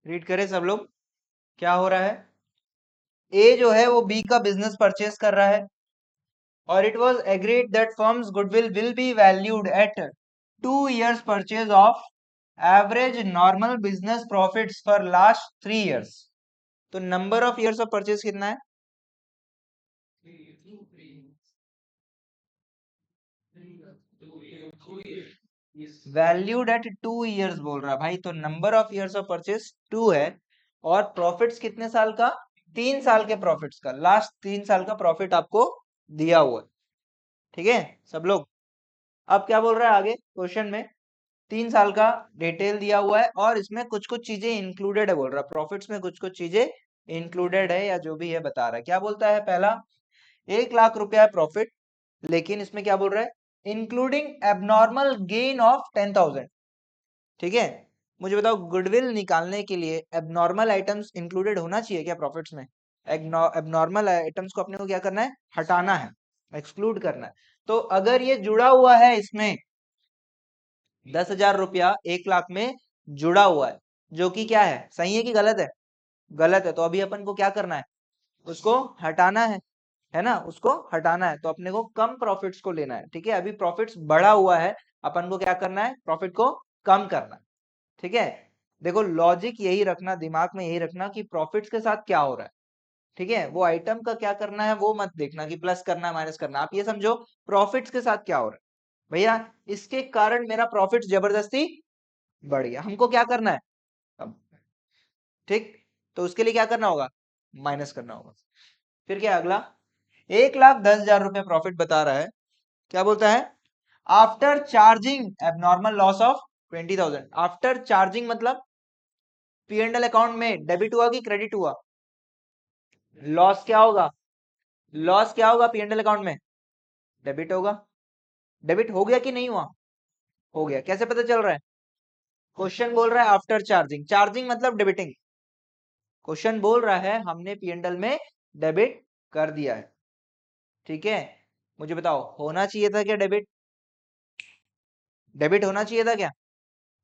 Read करें सब लोग, क्या हो रहा है। ए जो है वो बी का बिजनेस परचेस कर रहा है और it was agreed that firms goodwill will be valued at 2 years purchase of average normal business profits for last 3 years। तो number of years of purchase कितना है? वैल्यूड एट 2 years बोल रहा है भाई, तो number of years of purchase 2 है और प्रॉफिट्स कितने साल का? 3 साल के प्रॉफिट्स का, लास्ट 3 साल का प्रॉफिट आपको दिया हुआ है। ठीक है सब लोग। अब क्या बोल रहा है आगे क्वेश्चन में, 3 साल का डिटेल दिया हुआ है और इसमें कुछ कुछ चीजें इंक्लूडेड है बोल रहा है, प्रॉफिट्स में कुछ कुछ चीजें इंक्लूडेड है या जो भी है बता रहा है। क्या बोलता है? पहला, 1 लाख रुपया है प्रॉफिट, लेकिन इसमें क्या बोल रहा है? Including abnormal gain of 10,000। ठीक है, मुझे बताओ गुडविल निकालने के लिए एबनॉर्मल आइटम्स इंक्लूडेड होना चाहिए क्या प्रॉफिट्स में? एबनॉर्मल आइटम्स को अपने को क्या करना है? हटाना है, एक्सक्लूड करना है। तो अगर ये जुड़ा हुआ है इसमें 10,000 रुपया 1 लाख में जुड़ा हुआ है, जो कि क्या है, सही है कि गलत है? गलत है। तो अभी अपन को क्या करना है? उसको हटाना है ना, उसको हटाना है। तो अपने को कम प्रॉफिट्स को लेना है। ठीक है, अभी प्रॉफिट्स बढ़ा हुआ है, अपन को क्या करना है? प्रॉफिट को कम करना है। ठीक है, देखो लॉजिक यही रखना, दिमाग में यही रखना कि प्रॉफिट्स के साथ क्या हो रहा है। ठीक है, वो आइटम का क्या करना है वो मत देखना कि प्लस करना है माइनस करना, आप ये समझो प्रॉफिट्स के साथ क्या हो रहा है। भैया इसके कारण मेरा प्रॉफिट जबरदस्ती बढ़ गया, हमको क्या करना है अब? ठीक, तो उसके लिए क्या करना होगा? माइनस करना होगा। फिर क्या अगला, 1,10,000 रुपये प्रॉफिट बता रहा है। क्या बोलता है? After charging abnormal loss of 20,000। After charging मतलब पी एंड एल अकाउंट में डेबिट हुआ कि क्रेडिट हुआ? लॉस क्या होगा? लॉस क्या होगा पी एंड एल अकाउंट में? डेबिट होगा। डेबिट हो गया कि नहीं हुआ? हो गया। कैसे पता चल रहा है? क्वेश्चन बोल रहा है आफ्टर चार्जिंग, चार्जिंग मतलब डेबिटिंग। क्वेश्चन बोल रहा है हमने पी एंड एल में डेबिट कर दिया है। ठीक है, मुझे बताओ होना चाहिए था क्या डेबिट? डेबिट होना चाहिए था क्या?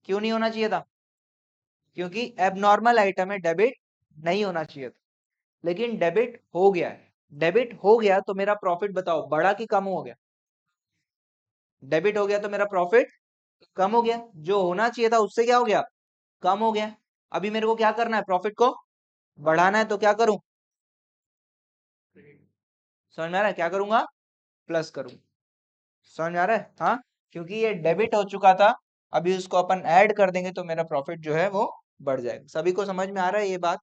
क्यों नहीं होना चाहिए था? क्योंकि एबनॉर्मल आइटम है, डेबिट नहीं होना चाहिए था, लेकिन डेबिट हो गया है। डेबिट हो गया तो मेरा प्रॉफिट बताओ बढ़ा कि कम हो गया? डेबिट हो गया तो मेरा प्रॉफिट कम हो गया, जो होना चाहिए था उससे क्या हो गया? कम हो गया। अभी मेरे को क्या करना है? प्रॉफिट को बढ़ाना है, तो क्या करूं? समझ में आ रहा है? क्या करूंगा? प्लस करूंगा। समझ में आ रहा है? हाँ, क्योंकि ये डेबिट हो चुका था, अभी उसको अपन ऐड कर देंगे तो मेरा प्रॉफिट जो है वो बढ़ जाएगा। सभी को समझ में आ रहा है ये बात?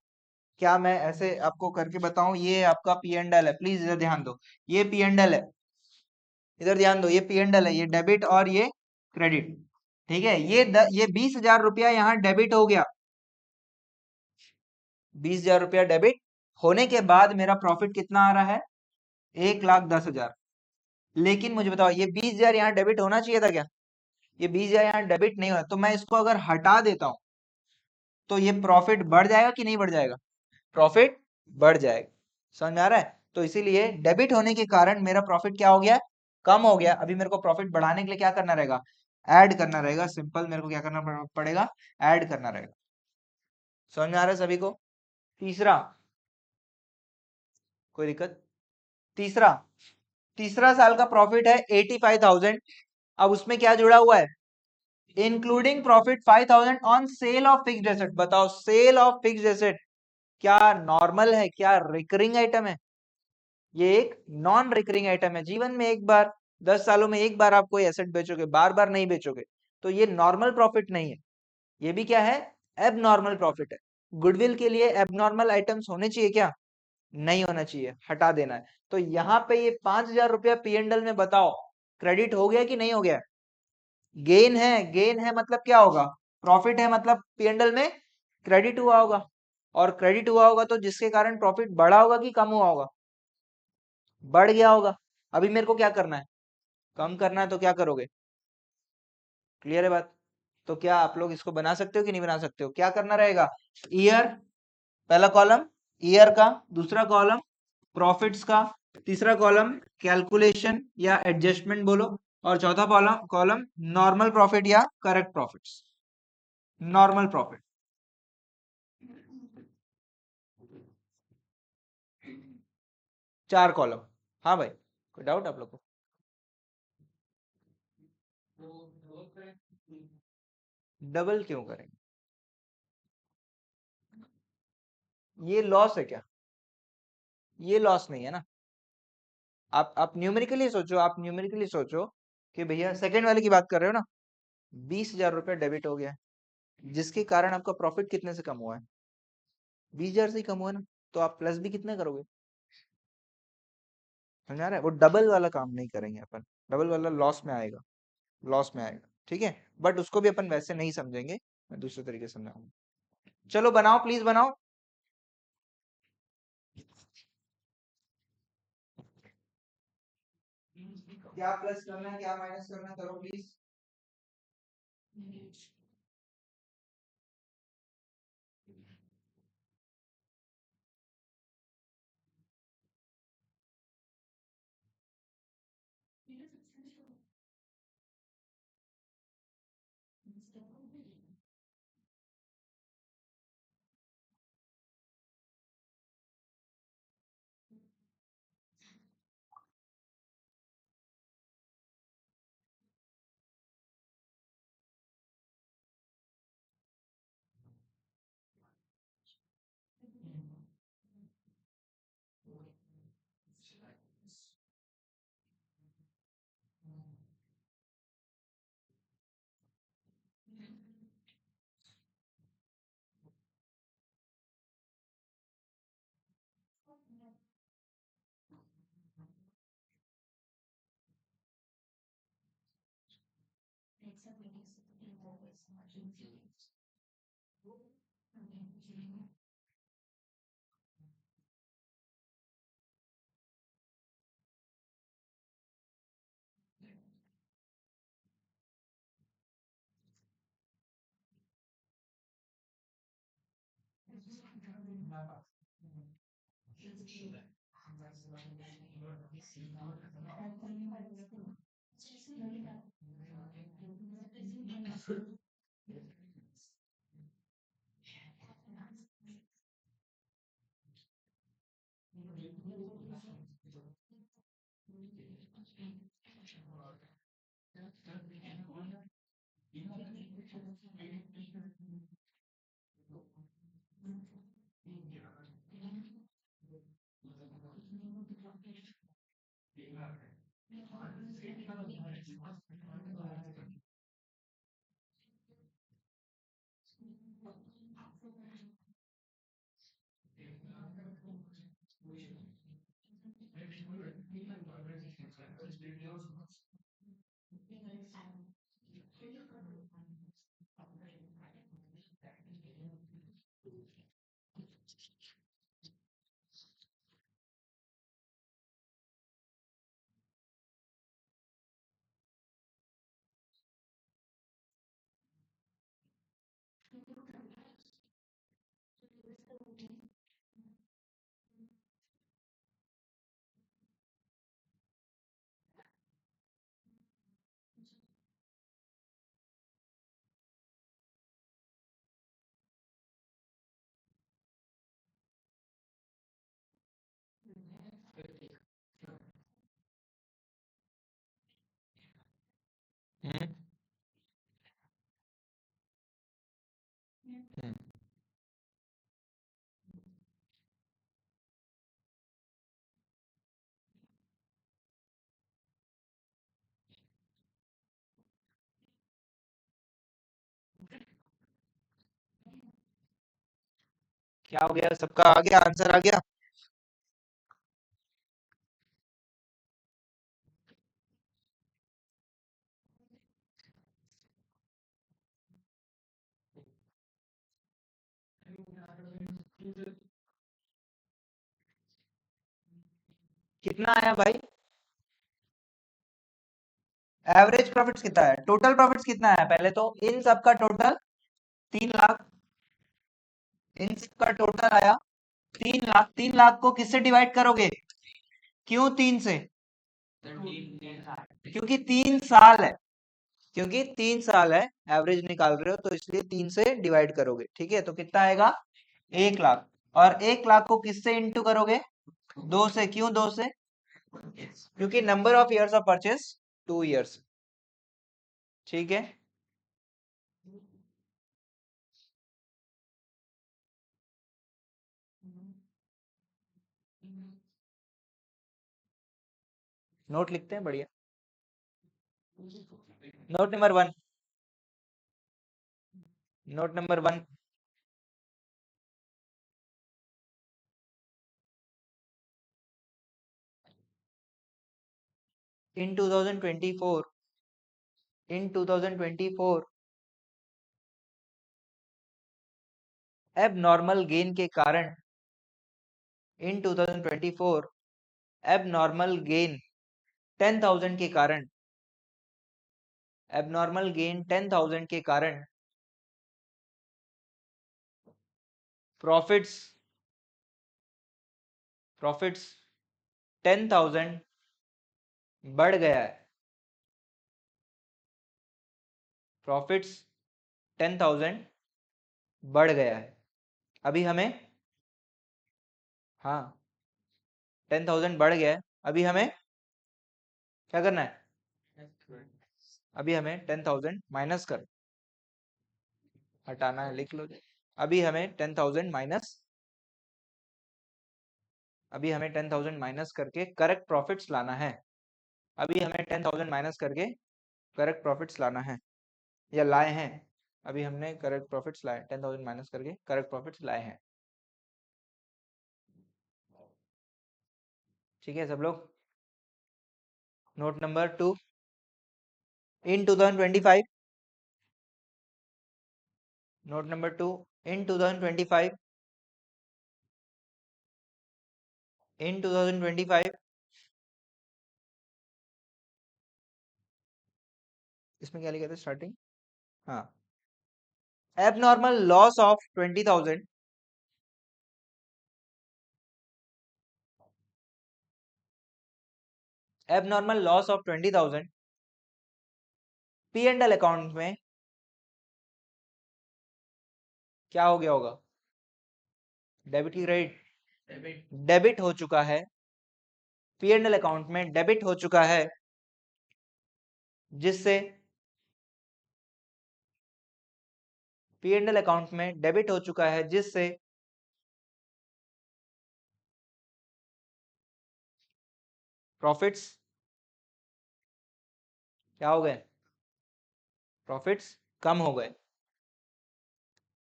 क्या मैं ऐसे आपको करके बताऊं? ये आपका पी एंड एल है, प्लीज इधर ध्यान दो। ये पी एंड एल है, इधर ध्यान दो, ये पी एंड एल है, ये डेबिट और ये क्रेडिट। ठीक है, ये 20,000 रुपया यहाँ डेबिट हो गया। 20,000 रुपया डेबिट होने के बाद मेरा प्रॉफिट कितना आ रहा है? 1,10,000। लेकिन मुझे बताओ ये 20,000 यहाँ डेबिट होना चाहिए था क्या? ये 20,000 यहाँ डेबिट नहीं हुआ, तो मैं इसको अगर हटा देता हूं तो ये प्रॉफिट बढ़ जाएगा कि नहीं बढ़ जाएगा? प्रॉफिट बढ़ जाएगा। समझ में आ रहा है? तो इसीलिए डेबिट होने के कारण मेरा प्रॉफिट क्या हो गया? कम हो गया। अभी मेरे को प्रॉफिट बढ़ाने के लिए क्या करना रहेगा? ऐड करना रहेगा। सिंपल, मेरे को क्या करना पड़ेगा? ऐड करना रहेगा। समझ में आ रहा है सभी को? तीसरा, कोई दिक्कत? तीसरा, तीसरा साल का प्रॉफिट है 85,000। अब उसमें क्या जुड़ा हुआ है? Including profit 5,000 on sale of fixed asset. बताओ सेल ऑफ फिक्स्ड एसेट क्या नॉर्मल है, क्या रिकरिंग आइटम है? ये एक नॉन रिकरिंग आइटम है। जीवन में एक बार, 10 सालों में एक बार आप कोई एसेट बेचोगे, बार बार नहीं बेचोगे। तो ये नॉर्मल प्रॉफिट नहीं है, ये भी क्या है? एबनॉर्मल प्रॉफिट है। गुडविल के लिए एबनॉर्मल आइटम्स होने चाहिए क्या? नहीं होना चाहिए, हटा देना है। तो यहाँ पे ये 5,000 रुपया पी एंड एल में बताओ क्रेडिट हो गया कि नहीं हो गया? गेन है, गेन है मतलब क्या होगा? प्रॉफिट है मतलब पी एंड एल में क्रेडिट हुआ होगा, और क्रेडिट हुआ होगा तो जिसके कारण प्रॉफिट बढ़ा होगा कि कम हुआ होगा? बढ़ गया होगा। अभी मेरे को क्या करना है? कम करना है। तो क्या करोगे? क्लियर है बात? तो क्या आप लोग इसको बना सकते हो कि नहीं बना सकते हो? क्या करना रहेगा? ईयर, पहला कॉलम ईयर का, दूसरा कॉलम प्रॉफिट्स का, तीसरा कॉलम कैलकुलेशन या एडजस्टमेंट बोलो, और चौथा कॉलम कॉलम नॉर्मल प्रॉफिट या correct profits. Normal profit. 4 column. हाँ भाई, कोई डाउट आप लोग को? डबल क्यों करेंगे? ये लॉस है क्या? ये लॉस नहीं है ना। आप न्यूमेरिकली सोचो, आप न्यूमेरिकली सोचो कि भैया सेकंड वाले की बात कर रहे हो ना, 20,000 रुपया डेबिट हो गया है, जिसके कारण आपका प्रॉफिट कितने से कम हुआ है? 20,000 से ही कम हुआ है ना। तो आप प्लस भी कितने करोगे? समझ आ रहा है? वो डबल वाला काम नहीं करेंगे अपन, डबल वाला लॉस में आएगा, लॉस में आएगा, ठीक है। बट उसको भी अपन वैसे नहीं समझेंगे, मैं दूसरे तरीके से समझाऊंगा। चलो बनाओ, प्लीज बनाओ। क्या प्लस करना है, क्या माइनस करना है, करो प्लीज। हम्म, हम्म। क्या हो गया, सबका आ गया, आंसर आ गया? कितना आया भाई? एवरेज प्रॉफिट्स कितना है, टोटल प्रॉफिट्स कितना है? पहले तो इन सब का टोटल 3 लाख, इन सब का टोटल आया 3 लाख। 3 लाख को किससे डिवाइड करोगे? क्यों 3 से? क्योंकि 3 साल है, क्योंकि 3 साल है, एवरेज निकाल रहे हो तो इसलिए 3 से डिवाइड करोगे, ठीक है। तो कितना आएगा? 1 लाख। और 1 लाख को किससे इंटू करोगे? दो से, क्यों दो से? क्योंकि number of years of purchase 2 years. ठीक है, नोट लिखते हैं, बढ़िया। नोट नंबर 1, नोट नंबर 1, इन 2024, इन 2024 एबनॉर्मल गेन के कारण, इन 2024 एबनॉर्मल गेन 10,000 के कारण, एबनॉर्मल गेन 10,000 के कारण प्रॉफिट्स, प्रॉफिट्स 10,000 बढ़ गया है, प्रॉफिट्स 10,000 बढ़ गया है। अभी हमें, हाँ 10,000 बढ़ गया है, अभी हमें क्या करना है? अभी हमें 10,000 माइनस कर, हटाना है, लिख लो। अभी हमें 10,000 माइनस, अभी हमें 10,000 माइनस करके करेक्ट प्रॉफिट्स लाना है। अभी हमें 10,000 माइनस करके करेक्ट प्रॉफिट्स लाना है, या लाए हैं। अभी हमने करेक्ट प्रॉफिट्स लाए, 10,000 माइनस करके करेक्ट प्रॉफिट्स लाए हैं। ठीक है सब लोग। नोट नंबर 2, इन 2025, नोट नंबर 2, इन 2025, इन 2025, इसमें क्या लिखा था स्टार्टिंग? हाँ, abnormal loss of 20,000, abnormal loss of 20,000 P and L account में क्या हो गया होगा? डेबिट की क्रेडिट? डेबिट हो चुका है, पी एंड एल अकाउंट में डेबिट हो चुका है, जिससे पी एंड एल अकाउंट में डेबिट हो चुका है, जिससे प्रॉफिट्स क्या हो गए? प्रॉफिट्स कम हो गए,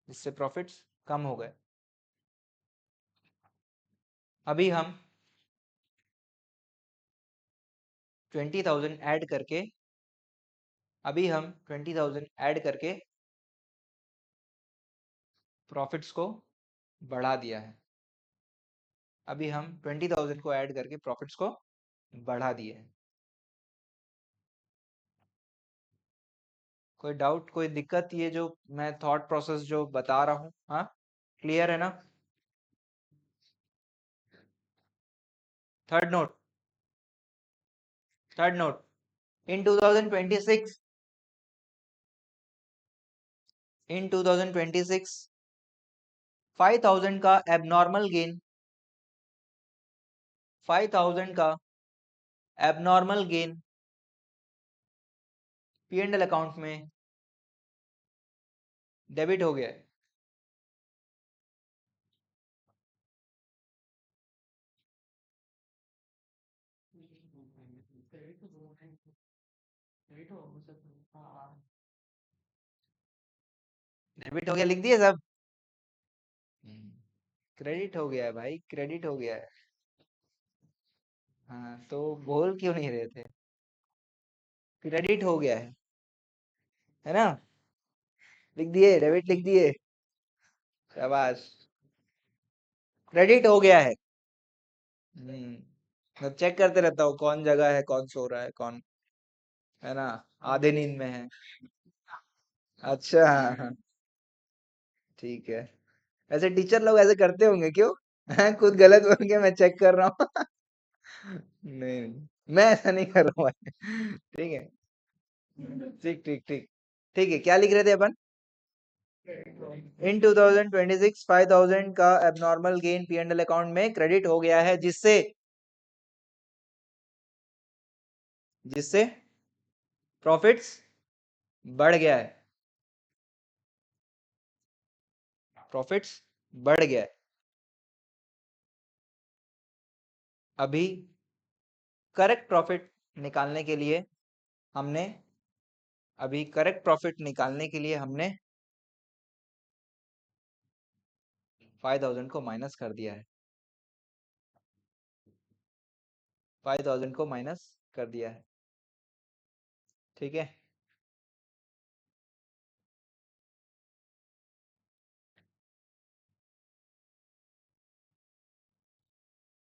जिससे प्रॉफिट्स कम हो गए। अभी हम 20,000 ऐड करके, अभी हम 20,000 ऐड करके प्रॉफिट्स को बढ़ा दिया है। अभी हम 20,000 को ऐड करके प्रॉफिट्स को बढ़ा दिए हैं। कोई डाउट, कोई दिक्कत? ये जो मैं थॉट प्रोसेस जो बता रहा हूँ, हाँ क्लियर है ना? थर्ड नोट, थर्ड नोट, इन 2026, इन 2026 5,000 का एबनॉर्मल गेन, 5,000 का abnormal gain P and L account में डेबिट हो गया है। डेबिट हो गया, लिख दिए सब? क्रेडिट हो गया है भाई, क्रेडिट हो गया है। हाँ तो बोल क्यों नहीं रहे थे? क्रेडिट हो गया है ना? लिख दिए, डेबिट लिख दिए, शाबाश, क्रेडिट हो गया है। मैं चेक करते रहता हूँ कौन जगह है, कौन सो रहा है, कौन, है ना, आधे नींद में है। अच्छा, ठीक है। ऐसे टीचर लोग ऐसे करते होंगे क्यों? खुद गलत बोल के मैं चेक कर रहा हूँ। नहीं नहीं, मैं ऐसा नहीं कर रहा हूँ भाई। ठीक है, ठीक ठीक ठीक। ठीक है, क्या लिख रहे थे अपन? इन 2026 5000 का abnormal gain P and L account में क्रेडिट हो गया है, जिससे जिससे प्रॉफिट्स बढ़ गया है, प्रॉफिट्स बढ़ गया है। अभी करेक्ट प्रॉफिट निकालने के लिए हमने 5000 को माइनस कर दिया है, 5000 को माइनस कर दिया है। ठीक है,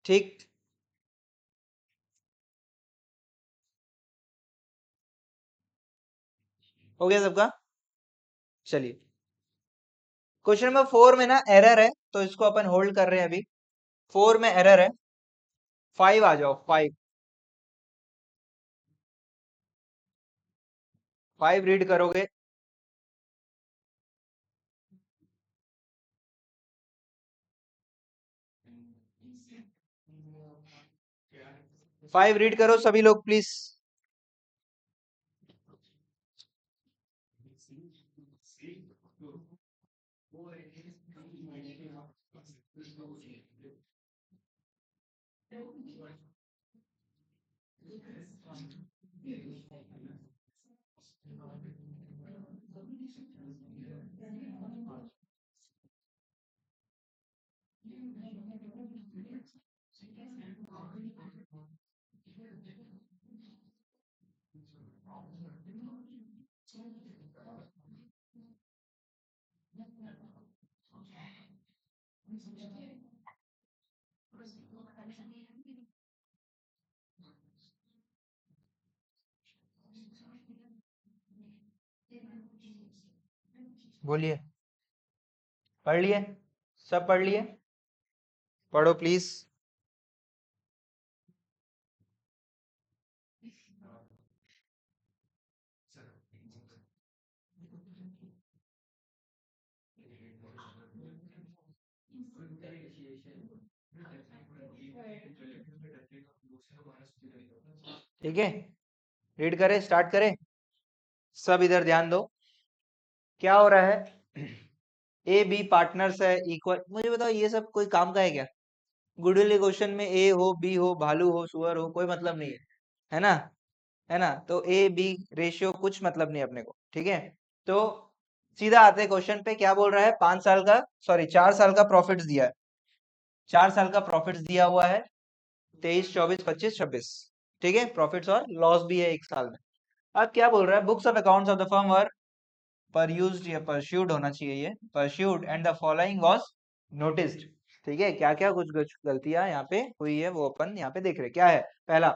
ठीक हो गया सबका। चलिए, क्वेश्चन नंबर 4 में ना एरर है, तो इसको अपन होल्ड कर रहे हैं। अभी 4 में एरर है। 5 आ जाओ, 5 रीड करोगे। 5 रीड करो सभी लोग प्लीज। बोलिए, पढ़ लिए? सब पढ़ लिए? पढ़ो प्लीज। ठीक है, रीड करें, स्टार्ट करें। सब इधर ध्यान दो। क्या हो रहा है? ए बी पार्टनर्स है, इक्वल। मुझे बताओ, ये सब कोई काम का है क्या? गुडविल क्वेश्चन में ए हो, बी हो, भालू हो, सुअर हो, कोई मतलब नहीं है ना? है ना? तो ए बी रेशियो कुछ मतलब नहीं अपने को। ठीक है, तो सीधा आते हैं क्वेश्चन पे। क्या बोल रहा है? 5 साल का, सॉरी 4 साल का प्रॉफिट्स दिया है। 4 साल का प्रॉफिट्स दिया हुआ है, 23, 24, 25, 26। ठीक है, प्रॉफिट्स और लॉस भी है एक साल में। अब क्या बोल रहा है? Books of accounts of the firm were perused या परस्यूड होना चाहिए, ये perused, and the following was noticed. ठीक है, क्या क्या कुछ कुछ गलतियां यहाँ पे हुई है वो अपन यहाँ पे देख रहे हैं। क्या है? पहला,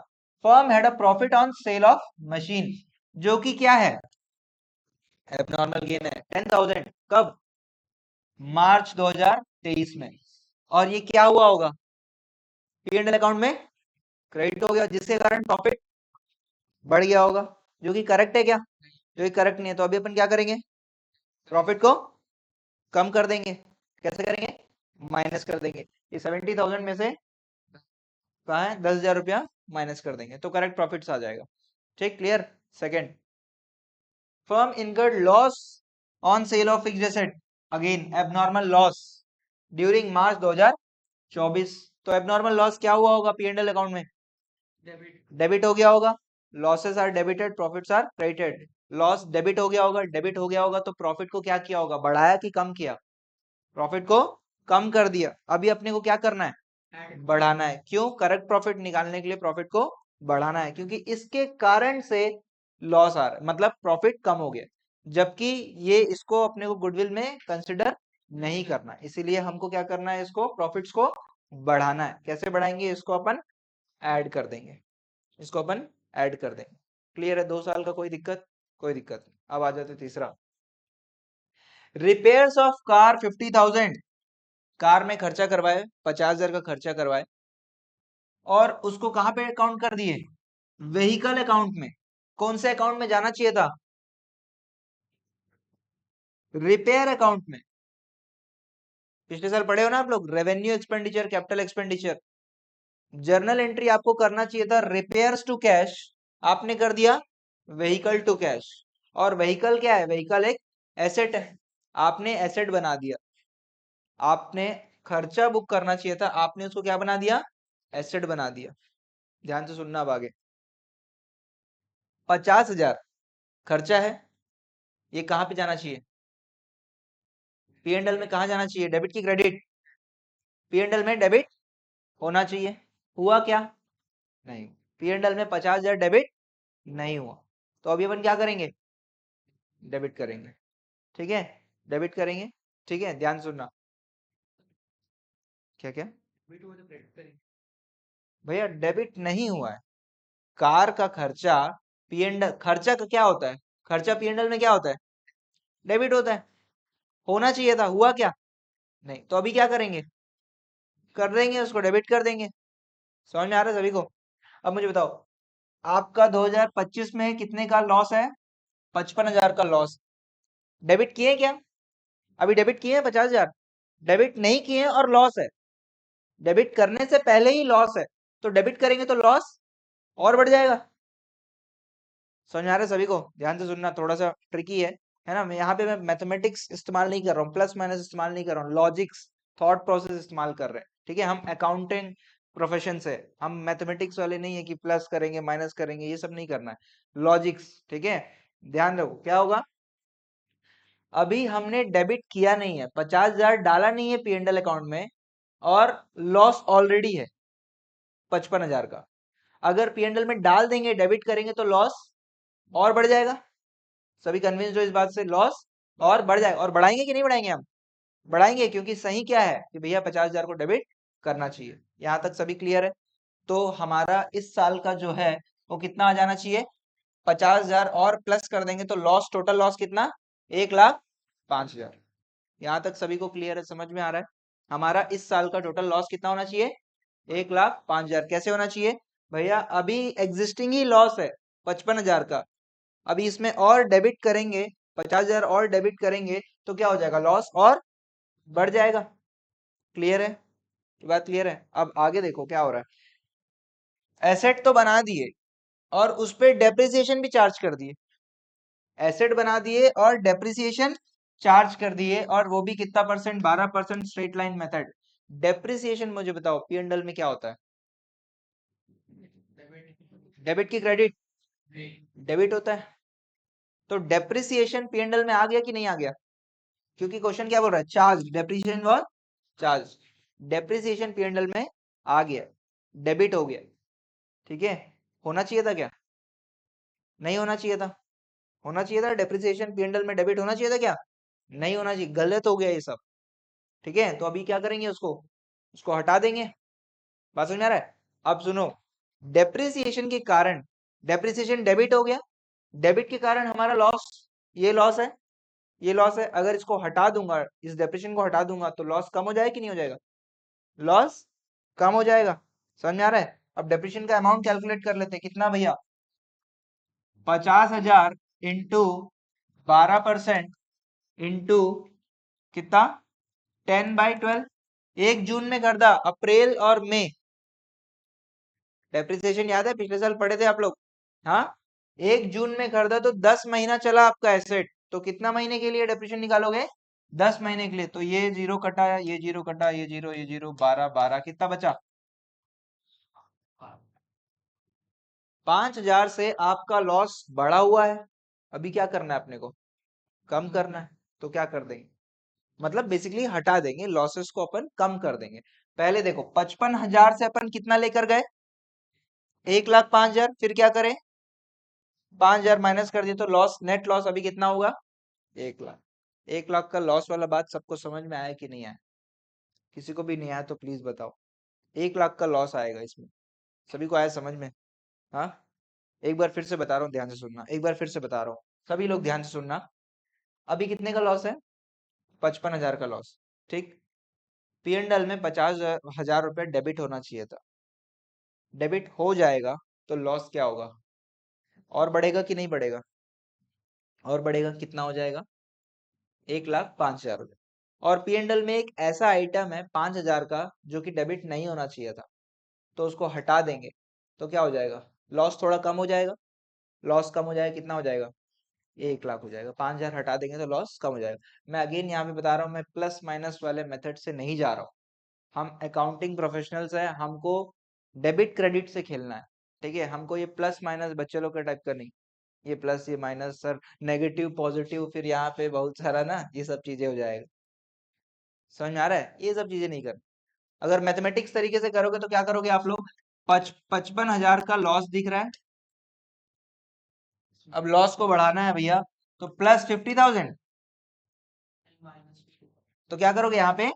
firm had a profit on sale of machine, जो कि क्या है? एबनॉर्मल गेन है, 10,000। कब? मार्च 2023 में। और ये क्या हुआ होगा? पी एंड एल अकाउंट में क्रेडिट हो गया, जिसके कारण प्रॉफिट बढ़ गया होगा। जो कि करेक्ट है क्या? जो कि करेक्ट नहीं है, तो अभी अपन क्या करेंगे? प्रॉफिट को कम कर देंगे। कैसे करेंगे? माइनस कर देंगे। ये 70,000 में से कहा है 10,000 रुपया माइनस कर देंगे, तो करेक्ट प्रॉफिट्स आ जाएगा। ठीक, clear? Second, firm incurred loss on sale of fixed asset, again abnormal loss during March 2024। तो एबनॉर्मल लॉस क्या हुआ होगा? पी एंड एल अकाउंट में डेबिट हो गया होगा। Losses are debited, profits are credited. Loss debit हो गया होगा, डेबिट हो गया होगा, तो प्रॉफिट को क्या किया होगा? बढ़ाया कि कम किया? प्रॉफिट को कम कर दिया। अभी अपने को क्या करना है? बढ़ाना है। क्यों? करेक्ट प्रॉफिट निकालने के लिए प्रॉफिट को बढ़ाना है, क्योंकि इसके कारण से लॉस आ रहा है, मतलब प्रॉफिट कम हो गया, जबकि ये इसको अपने को गुडविल में कंसिडर नहीं करना है। इसीलिए हमको क्या करना है? इसको प्रॉफिट्स को बढ़ाना है। कैसे बढ़ाएंगे? इसको अपन ऐड कर देंगे, इसको अपन ऐड कर देंगे। क्लियर है? 2 साल का कोई दिक्कत? कोई दिक्कत नहीं। अब आ जाते तीसरा, रिपेयर्स ऑफ कार 50,000। कार में खर्चा करवाए, 50,000 का खर्चा करवाए, और उसको कहां पे अकाउंट कर दिए? व्हीकल अकाउंट में। कौन से अकाउंट में जाना चाहिए था? रिपेयर अकाउंट में पिछले साल पढ़े हो ना आप लोग, revenue expenditure, capital expenditure, journal entry आपको करना चाहिए था रिपेयर्स टू कैश, आपने कर दिया व्हीकल टू कैश। और व्हीकल क्या है? व्हीकल एक एसेट है, आपने एसेट बना दिया। आपने खर्चा बुक करना चाहिए था, आपने उसको क्या बना दिया? एसेट बना दिया। ध्यान से सुनना अब आगे। 50,000 खर्चा है, ये कहां पे जाना चाहिए? पी एंड एल में कहा जाना चाहिए? डेबिट की क्रेडिट? पी एंड एल में डेबिट होना चाहिए। हुआ क्या? नहीं। पी एंड एल में 50,000 डेबिट नहीं हुआ, तो अभी अपन क्या करेंगे? डेबिट करेंगे। ठीक है, डेबिट करेंगे। ठीक है, ध्यान सुनना। क्या क्या भैया? डेबिट नहीं हुआ है। कार का खर्चा पी एंड खर्चा का क्या होता है? खर्चा पी एंड एल में क्या होता है? डेबिट होता है। होना चाहिए था, हुआ क्या? नहीं। तो अभी क्या करेंगे? कर देंगे, उसको डेबिट कर देंगे। समझ में आ रहा है सभी को? अब मुझे बताओ, आपका 2025 में कितने का लॉस है? 55,000 का लॉस। डेबिट किए क्या? अभी डेबिट किए हैं 50,000? डेबिट नहीं किए हैं और लॉस है। डेबिट करने से पहले ही लॉस है, तो डेबिट करेंगे तो लॉस और बढ़ जाएगा। समझ में आ रहा है सभी को? ध्यान से सुनना, थोड़ा सा ट्रिकी है ना? मैं यहाँ पे मैं मैथमेटिक्स इस्तेमाल नहीं कर रहा हूँ, प्लस माइनस इस्तेमाल नहीं कर रहा हूँ, लॉजिक्स, थॉट प्रोसेस इस्तेमाल कर रहे हैं। ठीक है, हम अकाउंटिंग प्रोफेशन से, हम मैथमेटिक्स वाले नहीं है कि प्लस करेंगे माइनस करेंगे, ये सब नहीं करना है, लॉजिक्स। ठीक है, ध्यान रखो क्या होगा। अभी हमने डेबिट किया नहीं है, 50,000 डाला नहीं है पीएनएल अकाउंट में, और लॉस ऑलरेडी है 55,000 का। अगर पीएनएल में डाल देंगे, डेबिट करेंगे, तो लॉस और बढ़ जाएगा। सभी कन्विंस्ड हो इस बात से? लॉस और बढ़ जाएगा। और बढ़ाएंगे कि नहीं बढ़ाएंगे? हम बढ़ाएंगे, क्योंकि सही क्या है कि भैया 50,000 को डेबिट करना चाहिए। यहां तक सभी क्लियर है? तो हमारा इस साल का जो है वो कितना आ जाना चाहिए? 50,000 और प्लस कर देंगे तो लॉस, टोटल लॉस कितना? 1,05,000। यहाँ तक सभी को क्लियर है? समझ में आ रहा है? हमारा इस साल का टोटल लॉस कितना होना चाहिए? 1,05,000। कैसे होना चाहिए भैया? अभी एग्जिस्टिंग ही लॉस है 55,000 का, अभी इसमें और डेबिट करेंगे, 50,000 और डेबिट करेंगे तो क्या हो जाएगा? लॉस और बढ़ जाएगा। क्लियर है? ये बात क्लियर है? अब आगे देखो क्या हो रहा है। एसेट तो बना दिए और उस पर डेप्रिसिएशन भी चार्ज कर दिए। एसेट बना दिए और डेप्रिसिएशन चार्ज कर दिए, और वो भी कितना percent? 12% straight line method. Depreciation मुझे बताओ पीएनएल में क्या होता है? डेबिट की क्रेडिट? डेबिट होता है। तो डेप्रिसिएशन पीएनएल में आ गया कि नहीं आ गया? क्योंकि क्वेश्चन क्या बोल रहा है? चार्ज, डेप्रिसिएशन और चार्ज। डेप्रिसिएशन पीएनएल में आ गया, डेबिट हो गया। ठीक है, होना चाहिए था क्या? नहीं होना चाहिए था। होना चाहिए था डेप्रिसिएशन पीएनएल में डेबिट होना चाहिए था क्या? नहीं होना चाहिए, गलत हो गया ये सब। ठीक है, तो अभी क्या करेंगे? उसको उसको हटा देंगे। बात समझ में आ रहा है? अब सुनो, डेप्रिसिएशन के कारण, डेप्रिसिएशन डेबिट हो गया, डेबिट के कारण हमारा लॉस, ये लॉस है, ये लॉस है। अगर इसको हटा दूंगा, इस डेप्रिसिएशन को हटा दूंगा, तो लॉस कम हो जाएगा कि नहीं हो जाएगा? लॉस कम हो जाएगा। समझ में आ रहा है? अब डेप्रिसिएशन का अमाउंट कैलकुलेट कर लेते हैं, कितना भैया? 50,000 इंटू 12% इंटू कितना? 10/12। 1 जून में कर दा, अप्रैल और मई। डेप्रिसिएशन याद है? पिछले साल पढ़े थे आप लोग। हाँ, 1 जून में कर दा तो 10 महीना चला आपका एसेट, तो कितना महीने के लिए डेप्रिसिएशन निकालोगे? 10 महीने के लिए। तो ये जीरो कटा, ये जीरो कटा, ये जीरो, ये जीरो, 12 कितना बचा? 5,000 से आपका लॉस बढ़ा हुआ है। अभी क्या करना है अपने को? कम करना है। तो क्या कर देंगे? मतलब बेसिकली हटा देंगे, लॉसेस को अपन कम कर देंगे। पहले देखो, 55,000 से अपन कितना लेकर गए? 1,05,000। फिर क्या करें? 5,000 माइनस कर दिए तो लॉस, नेट लॉस अभी कितना होगा? 1,00,000। 1,00,000 का लॉस वाला बात सबको समझ में आया कि नहीं आया? किसी को भी नहीं आया तो प्लीज बताओ। 1,00,000 का लॉस आएगा इसमें, सभी को आया समझ में? हाँ, एक बार फिर से बता रहा हूँ, ध्यान से सुनना, एक बार फिर से बता रहा हूँ, सभी लोग ध्यान से सुनना। अभी कितने का लॉस है? 55,000 का लॉस। ठीक, पीएनएल में 50,000 रुपये डेबिट होना चाहिए था, डेबिट हो जाएगा, तो लॉस क्या होगा? और बढ़ेगा कि नहीं बढ़ेगा? और बढ़ेगा, कितना हो जाएगा? 1,05,000 हो जाएगा। और P&L में एक ऐसा आइटम है 5,000 का जो कि डेबिट नहीं होना चाहिए था, तो उसको हटा देंगे तो क्या हो जाएगा, लॉस थोड़ा कम हो जाएगा। लॉस कम हो जाएगा, कितना हो जाएगा, 1,00,000 हो जाएगा। 5,000 हटा देंगे तो लॉस कम हो जाएगा। मैं अगेन यहाँ पे बता रहा हूँ, मैं प्लस माइनस वाले मेथड से नहीं जा रहा हूँ। हम अकाउंटिंग प्रोफेशनल्स हैं, हमको डेबिट क्रेडिट से खेलना है। ठीक है, हमको ये प्लस माइनस बच्चे लोग का टाइप का नहीं, ये प्लस ये माइनस सर, नेगेटिव पॉजिटिव, फिर यहाँ पे बहुत सारा ना ये सब चीजें हो जाएगा। समझ में आ रहा है, ये सब चीजें नहीं कर। अगर मैथमेटिक्स तरीके से करोगे तो क्या करोगे आप लोग, 55,000 का लॉस दिख रहा है, अब लॉस को बढ़ाना है भैया, तो प्लस 50,000, तो क्या करोगे यहाँ पे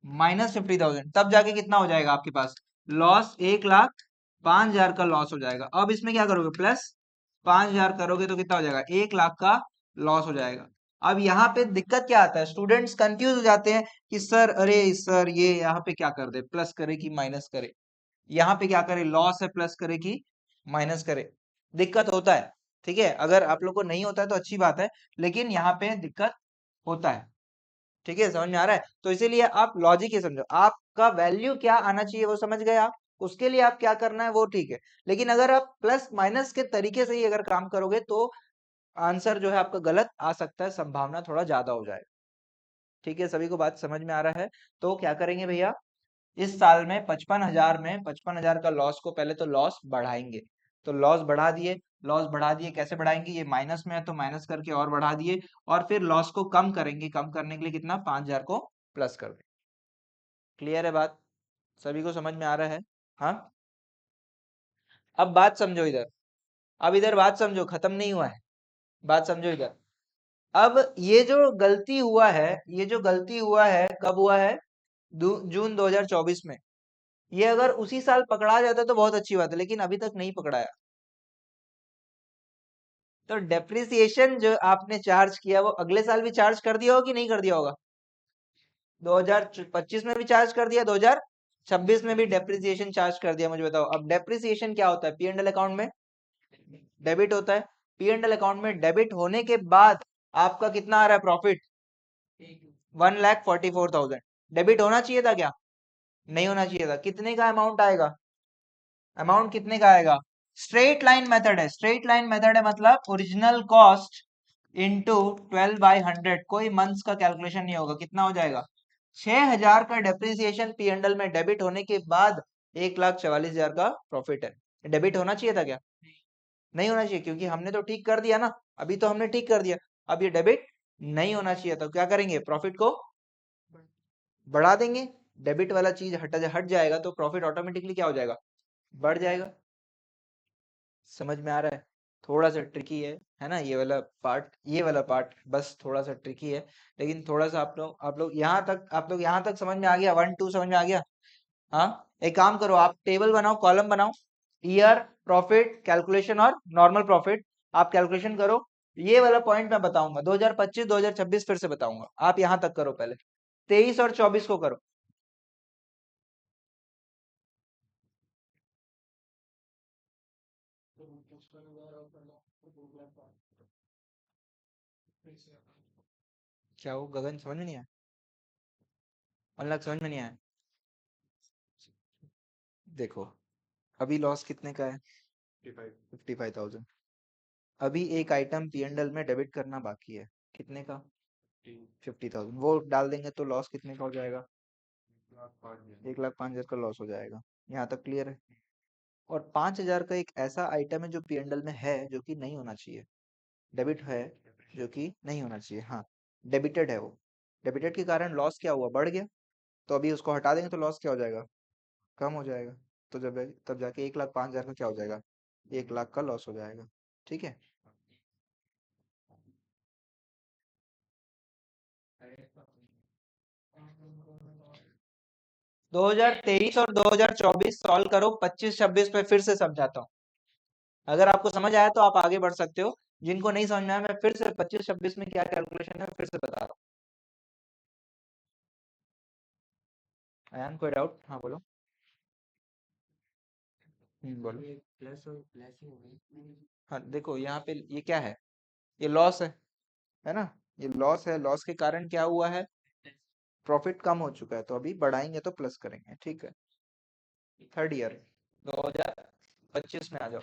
-50,000, तब जाके कितना हो जाएगा आपके पास लॉस, 1,05,000 का लॉस हो जाएगा। अब इसमें क्या करोगे, प्लस 5,000 करोगे तो कितना हो जाएगा, 1,00,000 का लॉस हो जाएगा। अब यहाँ पे दिक्कत क्या आता है, स्टूडेंट्स कंफ्यूज हो जाते हैं कि सर अरे सर ये यहाँ पे क्या कर दे, प्लस करे कि माइनस करे, यहाँ पे क्या करे, लॉस है प्लस करे कि माइनस करे, दिक्कत होता है। ठीक है, अगर आप लोग को नहीं होता है तो अच्छी बात है, लेकिन यहाँ पे दिक्कत होता है। ठीक है, समझ में आ रहा है, तो इसीलिए आप लॉजिक ये समझो, आपका वैल्यू क्या आना चाहिए वो समझ गए आप, उसके लिए आप क्या करना है वो ठीक है। लेकिन अगर आप प्लस माइनस के तरीके से ही अगर काम करोगे तो आंसर जो है आपका गलत आ सकता है, संभावना थोड़ा ज्यादा हो जाएगा। ठीक है, सभी को बात समझ में आ रहा है, तो क्या करेंगे भैया, इस साल में 55,000 में 55,000 का लॉस को पहले तो लॉस बढ़ाएंगे, तो लॉस बढ़ा दिए। लॉस बढ़ा दिए, कैसे बढ़ाएंगे, ये माइनस में है तो माइनस करके और बढ़ा दिए, और फिर लॉस को कम करेंगे, कम करने के लिए कितना, 5,000 को प्लस कर दें। क्लियर है बात, सभी को समझ में आ रहा है। हाँ, अब बात समझो इधर, अब इधर बात समझो, खत्म नहीं हुआ है, बात समझो इधर। अब ये जो गलती हुआ है, ये जो गलती हुआ है कब हुआ है, जून 2024 में। ये अगर उसी साल पकड़ा जाता तो बहुत अच्छी बात है, लेकिन अभी तक नहीं पकड़ाया। तो डेप्रिसिएशन जो आपने चार्ज किया वो अगले साल भी चार्ज कर दिया होगा कि नहीं कर दिया होगा, 2025 में भी चार्ज कर दिया, 2026 में भी डेप्रिसिएशन चार्ज कर दिया। मुझे बताओ, अब डेप्रिसिएशन क्या होता है, P&L अकाउंट में डेबिट होता है। P&L अकाउंट में डेबिट होने के बाद आपका कितना आ रहा है प्रॉफिट, 1,44,000। डेबिट होना चाहिए था क्या, नहीं होना चाहिए था, कितने का अमाउंट आएगा, अमाउंट कितने का आएगा, स्ट्रेट लाइन मेथड है, स्ट्रेट लाइन मेथड है, मतलब ओरिजिनल कॉस्ट इंटू 12/100, कोई मंथ्स का कैलकुलेशन नहीं होगा, कितना हो जाएगा, 6,000 का डेप्रिसिएशन P&L में डेबिट होने के बाद 1,44,000 का प्रॉफिट है। डेबिट होना चाहिए था क्या, नहीं होना चाहिए, क्योंकि हमने तो ठीक कर दिया ना, अभी तो हमने ठीक कर दिया, अब ये डेबिट नहीं होना चाहिए, तो क्या करेंगे, प्रॉफिट को बढ़ा देंगे, डेबिट वाला चीज हट जाएगा तो प्रॉफिट ऑटोमेटिकली क्या हो जाएगा, बढ़ जाएगा। समझ में आ रहा है, थोड़ा सा ट्रिकी है ना, ये वाला पार्ट, ये वाला पार्ट बस थोड़ा सा ट्रिकी है, लेकिन थोड़ा सा आप लोग यहाँ तक, आप लोग यहाँ तक समझ में आ गया, 1 2 समझ में आ गया। हाँ, एक काम करो, आप टेबल बनाओ, कॉलम बनाओ, ईयर, प्रॉफिट, कैलकुलेशन और नॉर्मल प्रॉफिट, आप कैलकुलेशन करो। ये वाला पॉइंट मैं बताऊंगा 2025 2026 फिर से बताऊंगा, आप यहाँ तक करो, पहले 23 और 24 को करो। क्या हो गगन, समझ में नहीं आया, मतलब समझ में नहीं आया, देखो अभी लॉस कितने का है, 55,000। अभी एक आइटम P&L में डेबिट करना बाकी है, कितने का, 50,000, वो डाल देंगे तो लॉस कितने का हो जाएगा, 1,05,000 का लॉस हो जाएगा। यहाँ तक क्लियर है, और 5,000 का एक ऐसा आइटम है जो P&L में है जो कि नहीं होना चाहिए, डेबिट है जो कि नहीं होना चाहिए, हाँ डेबिटेड है वो, डेबिटेड के कारण लॉस क्या हुआ, बढ़ गया, तो अभी उसको हटा देंगे तो लॉस क्या हो जाएगा, कम हो जाएगा, तो जब तब जाके 1,05,000 का क्या हो जाएगा, 1,00,000 का लॉस हो जाएगा। ठीक है, 2023 और 2024 सॉल्व करो, 25 26 पे फिर से समझाता हूँ, अगर आपको समझ आया तो आप आगे बढ़ सकते हो, जिनको नहीं समझ में आया मैं फिर से 25 26 में क्या कैलकुलेशन है फिर से बता रहा हूँ। अयान कोई डाउट, हाँ बोलो, बोलो। हाँ देखो यहाँ पे ये क्या है, ये लॉस है ना, ये लॉस है, लॉस के कारण क्या हुआ है, प्रॉफिट कम हो चुका है, तो अभी बढ़ाएंगे तो प्लस करेंगे, ठीक है। थर्ड ईयर 2025 में आ जाओ।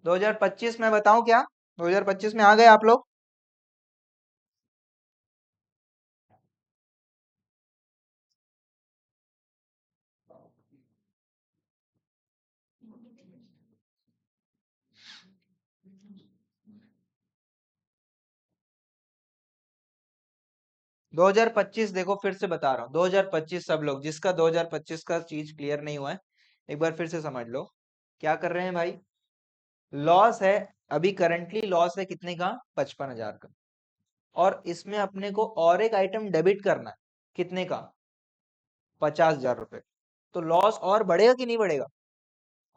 2025 में बताऊं क्या, 2025 में आ गए आप लोग? 2025 देखो, फिर से बता रहा हूँ, 2025 सब लोग जिसका 2025 का चीज क्लियर नहीं हुआ है, एक बार फिर से समझ लो। क्या कर रहे हैं भाई, लॉस है, अभी करंटली लॉस है कितने का, 55,000 का, और इसमें अपने को और एक आइटम डेबिट करना है, कितने का, 50,000 रुपए। तो लॉस और बढ़ेगा कि नहीं बढ़ेगा,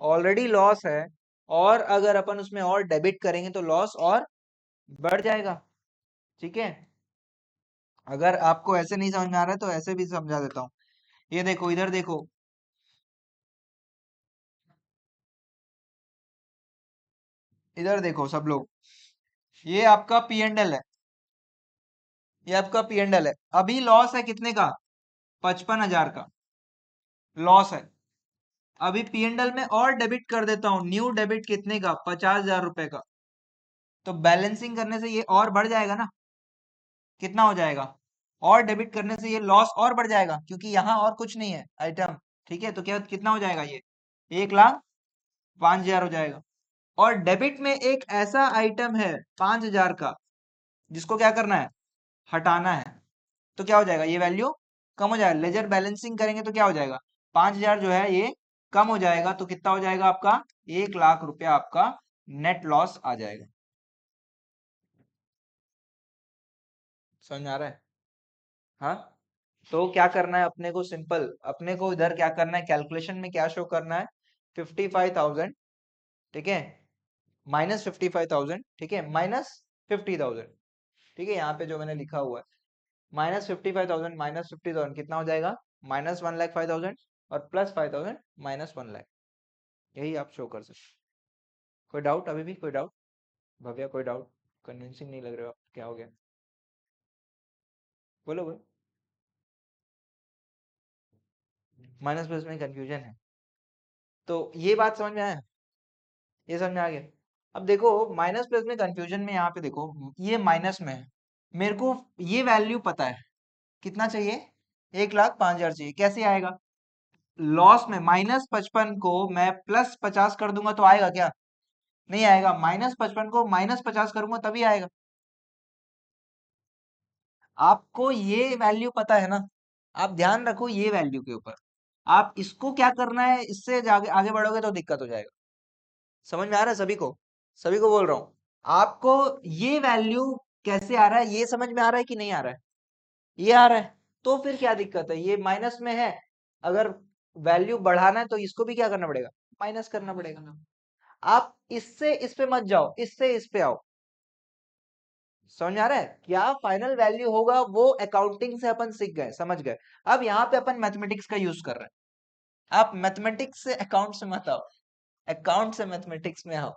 ऑलरेडी लॉस है, और अगर अपन उसमें और डेबिट करेंगे तो लॉस और बढ़ जाएगा, ठीक है। अगर आपको ऐसे नहीं समझ में आ रहा है तो ऐसे भी समझा देता हूँ। ये देखो, इधर देखो, इधर देखो सब लोग, ये आपका पी एंड एल है, ये आपका पी एंड एल है, अभी लॉस है कितने का, 55,000 का लॉस है। अभी पी एंड एल में और डेबिट कर देता हूँ, न्यू डेबिट कितने का, 50,000 रुपए का, तो बैलेंसिंग करने से ये और बढ़ जाएगा ना, कितना हो जाएगा, और डेबिट करने से ये लॉस और बढ़ जाएगा, क्योंकि यहाँ और कुछ नहीं है आइटम, ठीक है। तो क्या कितना हो जाएगा ये, 1,05,000 हो जाएगा। और डेबिट में एक ऐसा आइटम है 5,000 का, जिसको क्या करना है, हटाना है, तो क्या हो जाएगा, ये वैल्यू कम हो जाएगा, लेजर बैलेंसिंग करेंगे तो क्या हो जाएगा, 5,000 जो है ये कम हो जाएगा, तो कितना हो जाएगा आपका, 1,00,000 रुपया आपका नेट लॉस आ जाएगा। समझ में आ रहा है, हाँ। तो क्या करना है अपने को, सिंपल, अपने को इधर क्या करना है, कैलकुलेशन में क्या शो करना है, 55,000, ठीक है, -55,000, ठीक है, -50,000, ठीक है, यहाँ पे जो मैंने लिखा हुआ है, -55,000 -50,000 कितना हो जाएगा, -1,05,000, और +5,000 -1,00,000, यही आप शो कर सकते। कोई डाउट अभी भी, कोई डाउट, भव्या कोई डाउट, कन्विंसिंग नहीं लग रहे हो आप, क्या हो गया, बोलो बोलो। माइनस प्लस में कंफ्यूजन है, तो ये बात समझ में आया, ये समझ में आ गया। अब देखो, माइनस प्लस में कंफ्यूजन में, यहाँ पे देखो, ये माइनस में है, मेरे को ये वैल्यू पता है, कितना चाहिए, 1,05,000 चाहिए, कैसे आएगा, लॉस में -55 को मैं +50 कर दूंगा तो आएगा क्या, नहीं आएगा, -55 को -50 करूंगा तभी आएगा। आपको ये वैल्यू पता है ना, आप ध्यान रखो ये वैल्यू के ऊपर, आप इसको क्या करना है, इससे आगे आगे बढ़ोगे तो दिक्कत हो जाएगा। समझ में आ रहा है सभी को, सभी को बोल रहा हूँ, आपको ये वैल्यू कैसे आ रहा है, ये समझ में आ रहा है कि नहीं आ रहा है, ये आ रहा है, तो फिर क्या दिक्कत है, ये माइनस में है, अगर वैल्यू बढ़ाना है तो इसको भी क्या करना पड़ेगा, माइनस करना पड़ेगा ना। आप इससे इस पे मत जाओ, इससे इस पे आओ। समझ में आ रहा है, क्या फाइनल वैल्यू होगा वो अकाउंटिंग से अपन सीख गए, समझ गए। अब यहाँ पे अपन मैथमेटिक्स का यूज कर रहे हैं, आप मैथमेटिक्स से अकाउंट से मत आओ, अकाउंट से मैथमेटिक्स में आओ।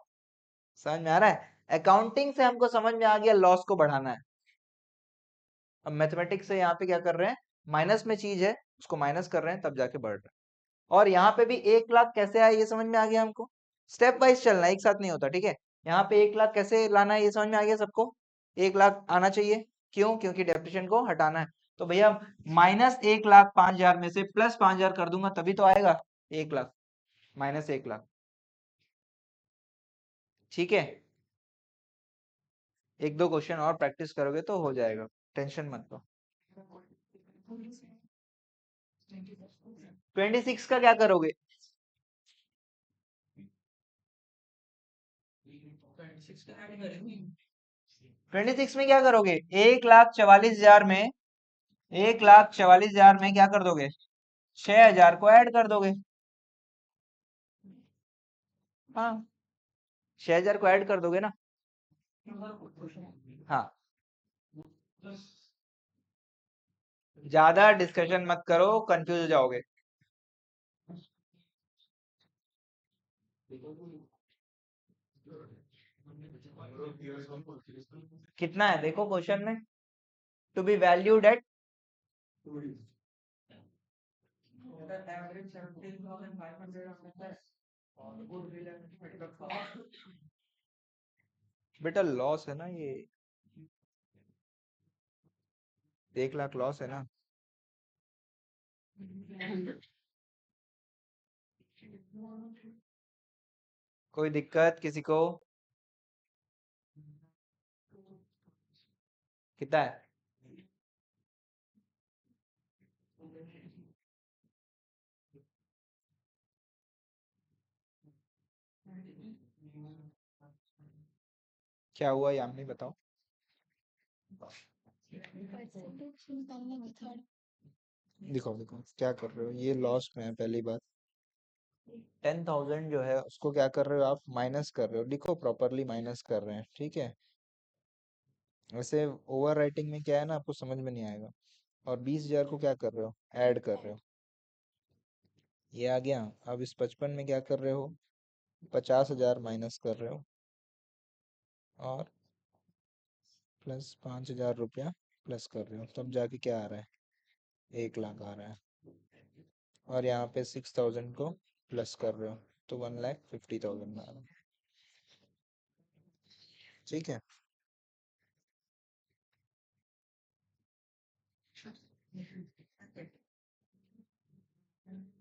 समझ में आ रहा है, अकाउंटिंग से हमको समझ में आ गया लॉस को बढ़ाना है, अब मैथमेटिक्स से यहाँ पे क्या कर रहे हैं, माइनस में चीज है उसको माइनस कर रहे हैं, तब जाके बढ़ रहा है। और यहाँ पे भी 1,00,000 कैसे आया ये समझ में आ गया हमको, स्टेप वाइज चलना है, एक साथ नहीं होता, ठीक है। यहाँ पे 1,00,000 कैसे लाना है ये समझ में आ गया सबको, 1,00,000 आना चाहिए, क्यों, क्योंकि डेप्रिसिएशन को हटाना है, तो भैया -1,05,000 में से +5,000 कर दूंगा तभी तो आएगा 1,00,000, -1,00,000, ठीक है। एक दो क्वेश्चन और प्रैक्टिस करोगे तो हो जाएगा, टेंशन मत लो। 26 का क्या करोगे, 26 में क्या करोगे, 1,44,000 में, 1,44,000 में क्या कर दोगे, 6,000 को ऐड कर दोगे, हाँ, 6,000 को ऐड कर दोगे ना, हाँ। ज्यादा डिस्कशन मत करो, कंफ्यूज हो जाओगे। कितना है देखो क्वेश्चन में, टू बी वैल्यूड एट बेटा लॉस है ना ये, 1 लाख लॉस है ना। कोई दिक्कत किसी को? कितना है? क्या हुआ यामिनी बताओ। दिखाओ दिखाओ क्या कर रहे हो, ये लॉस में है पहली बात। 10,000 जो है उसको क्या कर रहे हो आप, माइनस कर रहे हो, लिखो प्रॉपरली माइनस कर रहे हैं, ठीक है। वैसे ओवर राइटिंग में क्या है ना, आपको समझ में नहीं आएगा। और 20,000 को क्या कर रहे हो, ऐड कर रहे हो, ये आ गया। अब इस 55 में क्या कर रहे हो, 50,000 माइनस कर रहे हो, और प्लस 5,000 रुपया प्लस कर रहे हो, तब जाके क्या आ रहा है, 1 लाख आ रहा है। और यहाँ पे 6,000 को प्लस कर रहे हो, तो 1,50,000 आ रहा है, ठीक है।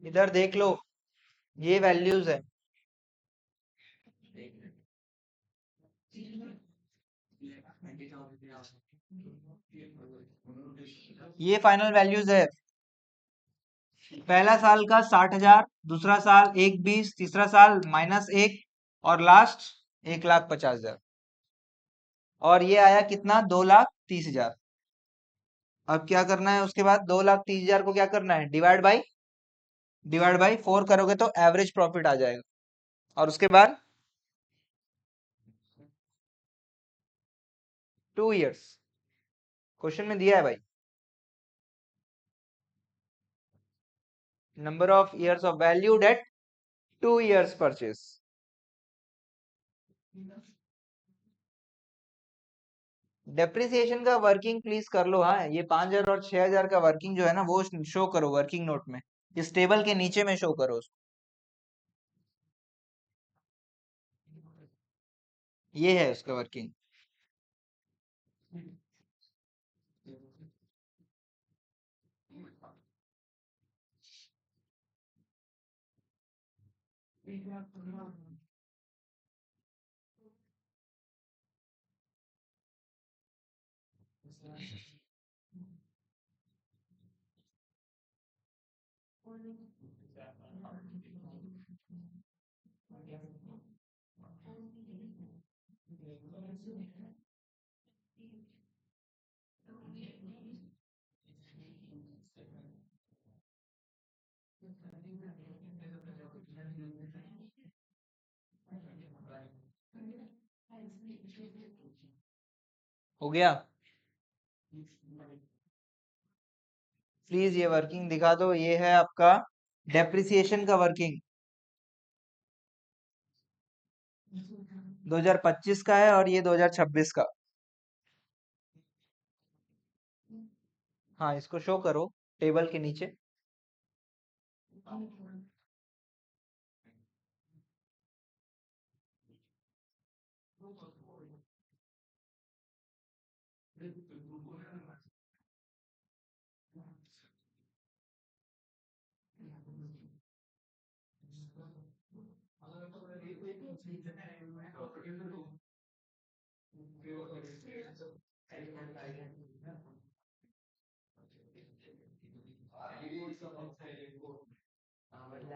इधर देख लो, ये वैल्यूज है, ये फाइनल वैल्यूज है। पहला साल का 60,000, दूसरा साल 1,20,, तीसरा साल -1, और लास्ट 1,50,000। और ये आया कितना, 2,30,000। अब क्या करना है उसके बाद, 2,30,000 को क्या करना है, डिवाइड बाई 4 करोगे तो एवरेज प्रॉफिट आ जाएगा। और उसके बाद 2 इयर्स, क्वेश्चन में दिया है भाई, number of years of valued at 2 years purchase. Depreciation का वर्किंग प्लीज कर लो। हाँ, ये 5,000 और 6,000 का वर्किंग जो है ना, वो शो करो वर्किंग नोट में, इस टेबल के नीचे में शो करो उसको। ये है उसका वर्किंग। हो गया, प्लीज ये वर्किंग दिखा दो। ये है आपका डेप्रिसिएशन का वर्किंग, 2025 का है, और ये 2026 का। हाँ, इसको शो करो टेबल के नीचे।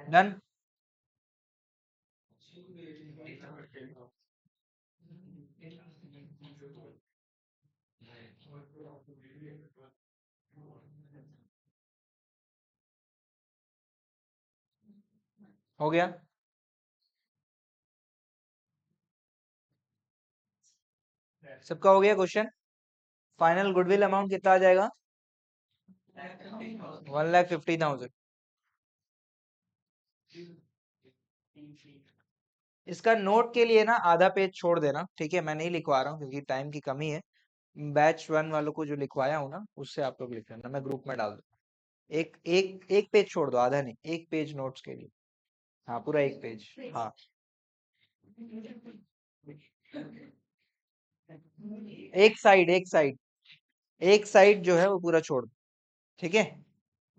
डन। हो गया, सबका हो गया क्वेश्चन। फाइनल गुडविल अमाउंट कितना आ जाएगा, 1,50,000। इसका नोट के लिए ना आधा पेज छोड़ देना, ठीक है, मैं नहीं लिखवा रहा हूँ क्योंकि टाइम की कमी है। बैच 1 वालों को जो लिखवाया हूँ ना, उससे आप लोग लिख लेना, मैं ग्रुप में डाल दूँ। एक एक एक पेज छोड़ दो, आधा नहीं, एक पेज नोट्स के लिए। हाँ, पूरा एक पेज। हाँ, एक साइड जो है वो पूरा छोड़ दो। ठीक है,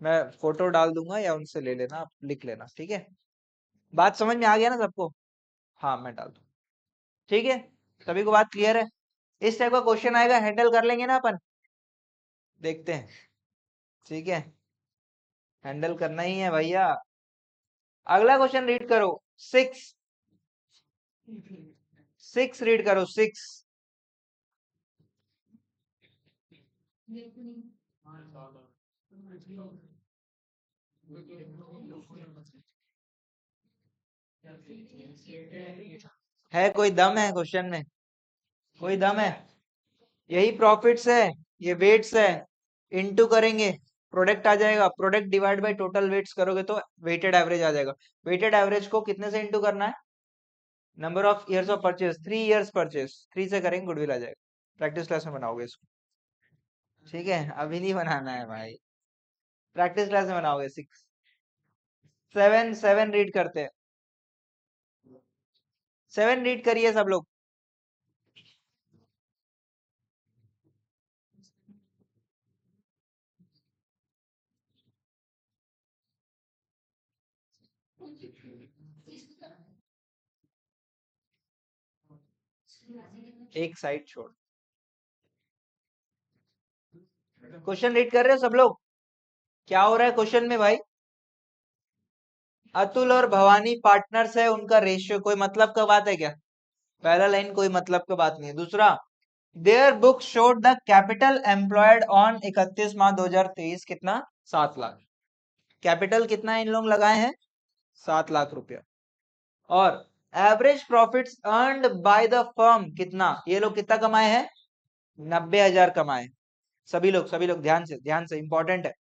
मैं फोटो डाल दूंगा या उनसे ले लेना, आप लिख लेना। ठीक है, बात समझ में आ गया ना सबको? हाँ, मैं डाल दूँ। ठीक है, सभी को बात क्लियर है? इस टाइप का क्वेश्चन आएगा, हैंडल कर लेंगे ना अपन? देखते हैं। ठीक है, हैंडल करना ही है भैया। अगला क्वेश्चन रीड करो। 6 6 रीड करो। 6 है? कोई दम है क्वेश्चन में? कोई दम है? यही प्रॉफिट्स है, ये वेट्स है, इनटू करेंगे, प्रोडक्ट आ जाएगा। Product divide by total weights करोगे तो वेटेड एवरेज आ जाएगा। वेटेड एवरेज को कितने से इनटू करना है? Number of years of purchase, 3 years purchase, 3 से करेंगे, गुडविल आ जाएगा। प्रैक्टिस क्लास में बनाओगे इसको। ठीक है, अभी नहीं बनाना है भाई, प्रैक्टिस क्लास में बनाओगे। 6 7 रीड करते हैं। 7 रीड करिए सब लोग। एक साइड छोड़। क्वेश्चन रीड कर रहे हो सब लोग? क्या हो रहा है क्वेश्चन में भाई? अतुल और भवानी पार्टनर्स है, उनका रेशियो कोई मतलब का बात है क्या? पहला लाइन कोई मतलब का बात नहीं है। दूसरा, their book showed the capital employed on 31 मार्च 2023 कितना? 7 लाख। कैपिटल कितना इन लोग लगाए हैं? 7 लाख रुपया। और average profits earned by the firm कितना? ये लोग कितना कमाए हैं? 90,000 कमाए। सभी लोग ध्यान से इंपॉर्टेंट है।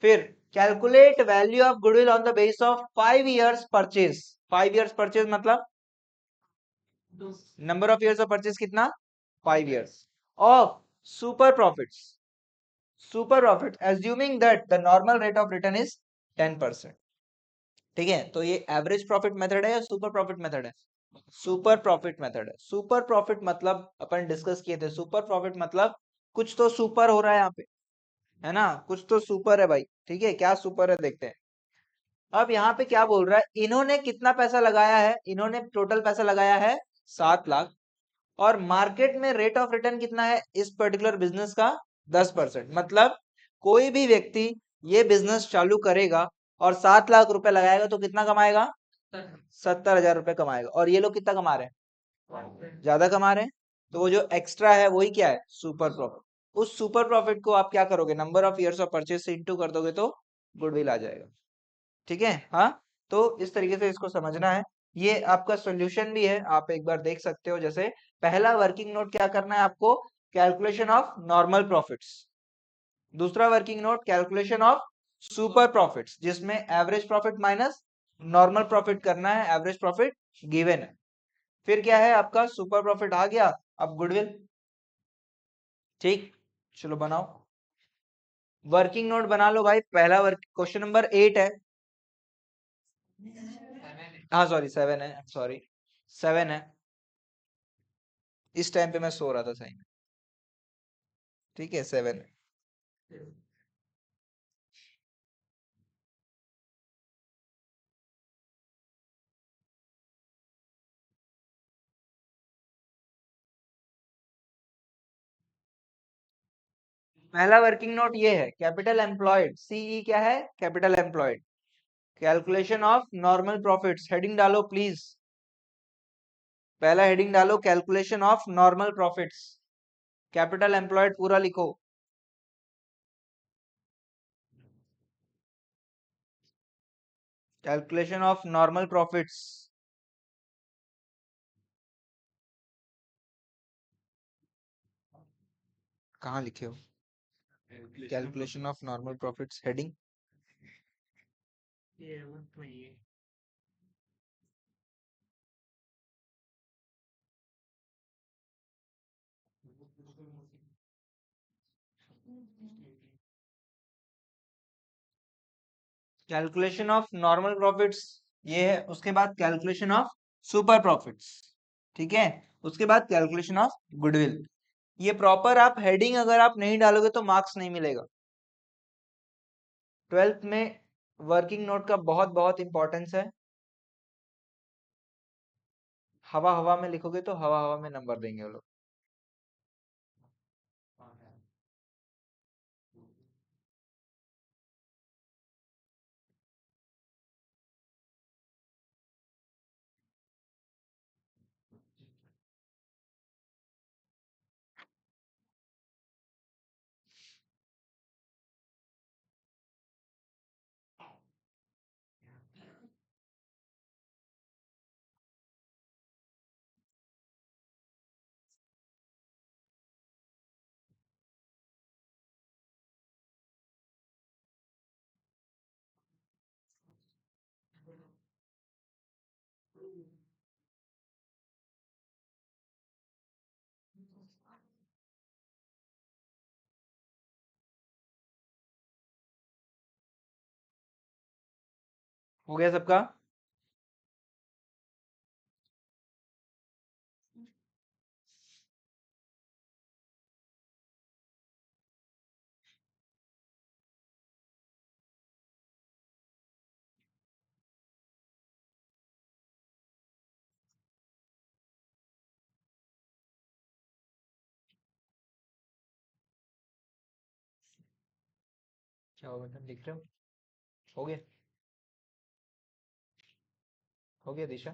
फिर calculate value of goodwill on the base of 5 years purchase. 5 years purchase मतलब number of years of purchase कितना? 5 years of super profits. Super profit assuming that the normal rate of return is 10%। ठीक है, तो ये average profit method है या super profit method है? Super profit method है। सुपर प्रॉफिट मतलब अपन डिस्कस किए थे, सुपर प्रॉफिट मतलब कुछ तो सुपर हो रहा है यहाँ पे, है ना? कुछ तो सुपर है भाई। ठीक है, क्या सुपर है देखते हैं। अब यहाँ पे क्या बोल रहा है, इन्होंने कितना पैसा लगाया है? इन्होंने टोटल पैसा लगाया है 7 लाख, और मार्केट में रेट ऑफ रिटर्न कितना है इस पर्टिकुलर बिजनेस का? 10%। मतलब कोई भी व्यक्ति ये बिजनेस चालू करेगा और 7 लाख रुपए लगाएगा तो कितना कमाएगा? 70,000 रुपए कमाएगा। और ये लोग कितना कमा रहे हैं? ज्यादा कमा रहे हैं। तो वो जो एक्स्ट्रा है वही क्या है? Super profit. उस सुपर प्रॉफिट को आप क्या करोगे? Number of years of purchase से इंटू कर दोगे तो गुडविल आ जाएगा। ठीक है, हाँ। तो इस तरीके से इसको समझना है। ये आपका सॉल्यूशन भी है, आप एक बार देख सकते हो। जैसे पहला वर्किंग नोट क्या करना है आपको? Calculation of normal profits. दूसरा working note calculation of super profits, जिसमें average profit minus normal profit करना है। एवरेज प्रॉफिट गिवन है। फिर क्या है आपका? सुपर प्रॉफिट आ गया, अब गुडविल। ठीक, चलो बनाओ। वर्किंग नोट बना लो भाई। पहला वर्क क्वेश्चन नंबर 8 है। हाँ सॉरी 7 है, सॉरी 7 है। इस टाइम पे मैं सो रहा था सही में। ठीक है, 7 है। पहला वर्किंग नोट ये है, कैपिटल एम्प्लॉयड, सीई क्या है? Capital employed. Calculation of normal profits, heading डालो प्लीज। पहला हेडिंग डालो, calculation of normal profits. Capital employed पूरा लिखो। कैलकुलेशन ऑफ नॉर्मल प्रॉफिट्स कहाँ लिखे हो? Calculation of normal profits heading. Calculation of normal profits ये है, उसके बाद कैलकुलेशन ऑफ सुपर प्रॉफिट्स, ठीक है, उसके बाद कैलकुलेशन ऑफ गुडविल। ये प्रॉपर आप हेडिंग अगर आप नहीं डालोगे तो मार्क्स नहीं मिलेगा। 12th में वर्किंग नोट का बहुत बहुत इंपॉर्टेंस है। हवा हवा में लिखोगे तो हवा हवा में नंबर देंगे वो लोग। हो गया सबका? क्या हो बेटा, लिख रहे हो गया? हो गया दिशा?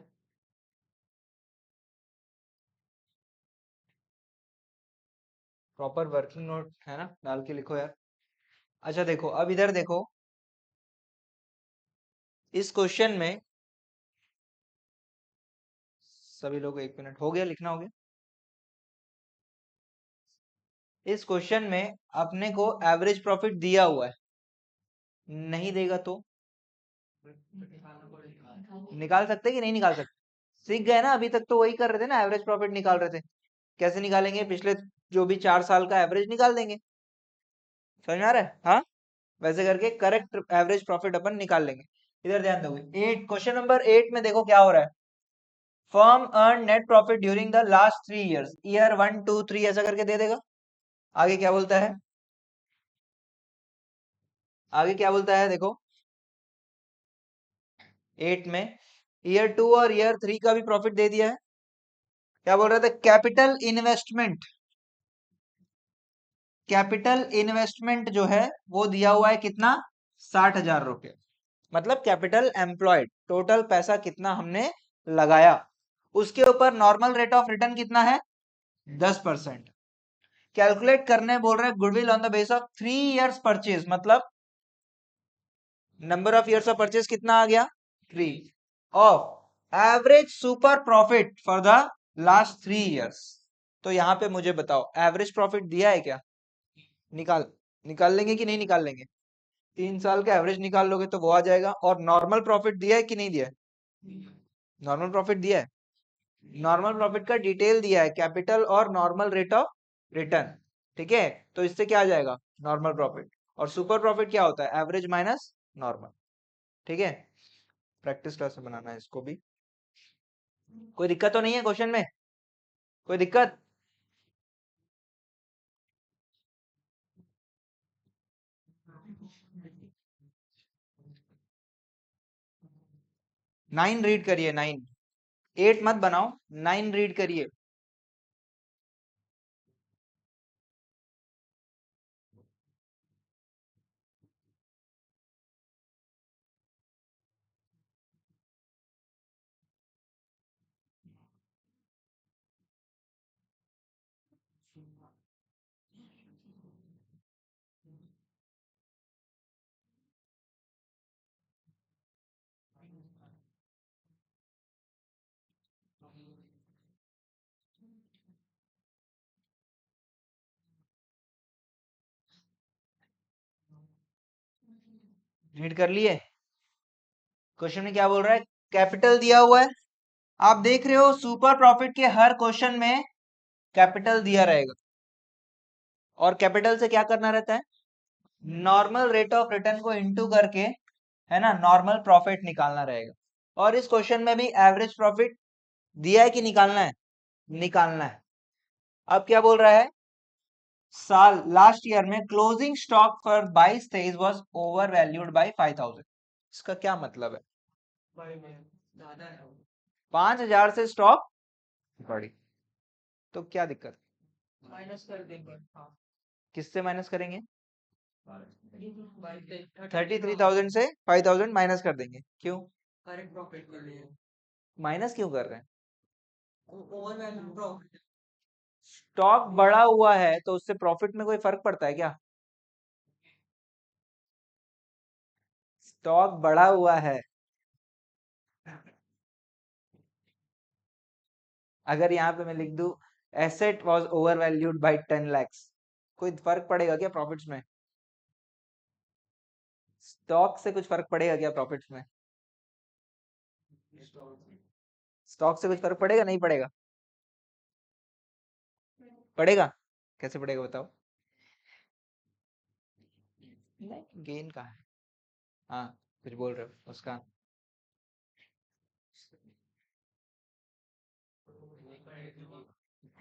प्रॉपर वर्किंग नोट है ना, डाल के लिखो यार। अच्छा देखो, अब इधर देखो, इस क्वेश्चन में सभी लोग 1 मिनट, हो गया, लिखना हो गया? इस क्वेश्चन में अपने को एवरेज प्रॉफिट दिया हुआ है, नहीं देगा तो निकाल सकते कि नहीं निकाल सकते? सीख गए ना, अभी तक तो वही कर रहे थे ना, एवरेज प्रॉफिट निकाल रहे थे। कैसे निकालेंगे? पिछले जो भी 4 साल का एवरेज निकाल देंगे। समझ में आ रहा है? हाँ, वैसे करके करेक्ट एवरेज प्रॉफिट अपन निकाल लेंगे। इधर ध्यान दोगे, 8 क्वेश्चन नंबर 8 में देखो क्या हो रहा है। Firm earn net profit during the last 3 years, year 1 2 3 ऐसा करके दे देगा। आगे क्या बोलता है? आगे क्या बोलता है देखो, 8 में ईयर 2 और ईयर 3 का भी प्रॉफिट दे दिया है। क्या बोल रहा था? कैपिटल इन्वेस्टमेंट, कैपिटल इन्वेस्टमेंट जो है वो दिया हुआ है कितना? 60,000 रुपये। मतलब कैपिटल एम्प्लॉयड, टोटल पैसा कितना हमने लगाया, उसके ऊपर नॉर्मल रेट ऑफ रिटर्न कितना है? 10%। कैलकुलेट करने बोल रहे हैं goodwill on the base of 3 years purchase, मतलब number of years of purchase कितना आ गया? 3। Of average super profit for the last 3 years. तो यहाँ पे मुझे बताओ, एवरेज प्रॉफिट दिया है क्या? निकाल निकाल लेंगे कि नहीं निकाल लेंगे? 3 साल का एवरेज निकाल लोगे तो वो आ जाएगा। और नॉर्मल प्रॉफिट दिया है कि नहीं दिया है? नॉर्मल प्रॉफिट दिया है। नॉर्मल प्रॉफिट का डिटेल दिया है, कैपिटल और नॉर्मल रेट ऑफ रिटर्न, ठीक है। तो इससे क्या आ जाएगा? Normal profit. और सुपर प्रॉफिट क्या होता है? एवरेज माइनस नॉर्मल, ठीक है। प्रैक्टिस क्लास में बनाना है इसको भी। कोई दिक्कत तो नहीं है क्वेश्चन में? कोई दिक्कत? नाइन रीड करिए, 9, 8 मत बनाओ, 9 रीड करिए। रीड कर लिए? क्वेश्चन में क्या बोल रहा है? कैपिटल दिया हुआ है। आप देख रहे हो सुपर प्रॉफिट के हर क्वेश्चन में कैपिटल दिया रहेगा, और कैपिटल से क्या करना रहता है? नॉर्मल रेट ऑफ रिटर्न को इनटू करके है ना, नॉर्मल प्रॉफिट निकालना रहेगा। और इस क्वेश्चन में भी एवरेज प्रॉफिट दिया है कि निकालना है, निकालना है। अब क्या बोल रहा है, साल लास्ट ईयर में closing stock for 22-23 was over valued bye 5000। इसका क्या मतलब है, 5000 से स्टॉक बढ़ी तो क्या दिक्कत, माइनस कर देंगे। हाँ, किससे माइनस करेंगे, 33,000 से 5,000 माइनस कर देंगे, क्यों, करेक्ट प्रॉफिट के लिए माइनस क्यों कर रहे हैं, ओवर वैल्यू प्रॉफिट, स्टॉक बढ़ा हुआ है तो उससे प्रॉफिट में कोई फर्क पड़ता है क्या, स्टॉक बढ़ा हुआ है, अगर यहाँ पे मैं लिख दूं asset was over valued bye 10 lakhs, कोई फर्क पड़ेगा क्या प्रॉफिट्स में, स्टॉक से कुछ फर्क पड़ेगा क्या प्रॉफिट्स में, स्टॉक से कुछ फर्क पड़ेगा नहीं पड़ेगा, पड़ेगा, कैसे पड़ेगा बताओ, नहीं गेन का है, हाँ कुछ बोल रहे हो उसका,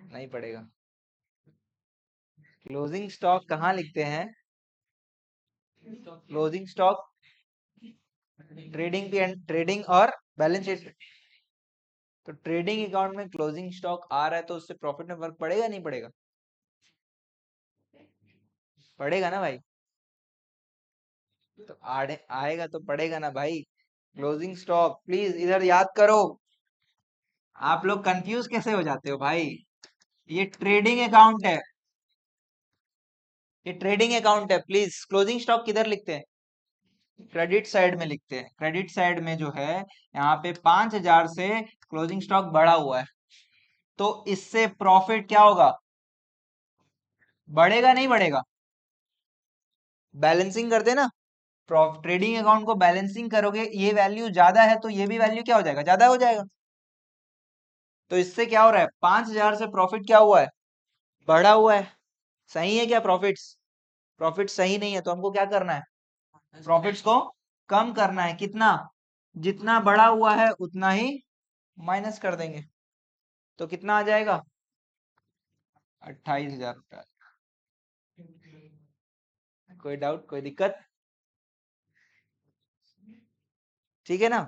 नहीं पड़ेगा, क्लोजिंग स्टॉक कहाँ लिखते हैं, क्लोजिंग स्टॉक ट्रेडिंग पे, ट्रेडिंग और बैलेंस शीट, तो ट्रेडिंग अकाउंट में क्लोजिंग स्टॉक आ रहा है तो उससे प्रॉफिट में फर्क पड़ेगा नहीं पड़ेगा, पड़ेगा ना भाई, तो आएगा तो पड़ेगा ना भाई, क्लोजिंग स्टॉक प्लीज इधर याद करो, आप लोग कंफ्यूज कैसे हो जाते हो भाई, ये ट्रेडिंग अकाउंट है, ये ट्रेडिंग अकाउंट है, प्लीज क्लोजिंग स्टॉक किधर लिखते हैं, क्रेडिट साइड में लिखते हैं, क्रेडिट साइड में जो है यहाँ पे 5,000 से क्लोजिंग स्टॉक बढ़ा हुआ है तो इससे प्रॉफिट क्या होगा, बढ़ेगा नहीं बढ़ेगा, बैलेंसिंग करते हैं ना, ट्रेडिंग अकाउंट को बैलेंसिंग करोगे, ये वैल्यू ज्यादा है तो ये भी वैल्यू क्या हो जाएगा, ज्यादा हो जाएगा, तो इससे क्या हो रहा है, 5,000 से प्रॉफिट क्या हुआ है, बढ़ा हुआ है, सही है क्या प्रॉफिट्स, प्रॉफिट सही नहीं है तो हमको क्या करना है, प्रॉफिट्स को कम करना है, कितना, जितना बढ़ा हुआ है उतना ही माइनस कर देंगे, तो कितना आ जाएगा, 28,000 रुपया, कोई डाउट कोई दिक्कत, ठीक है ना,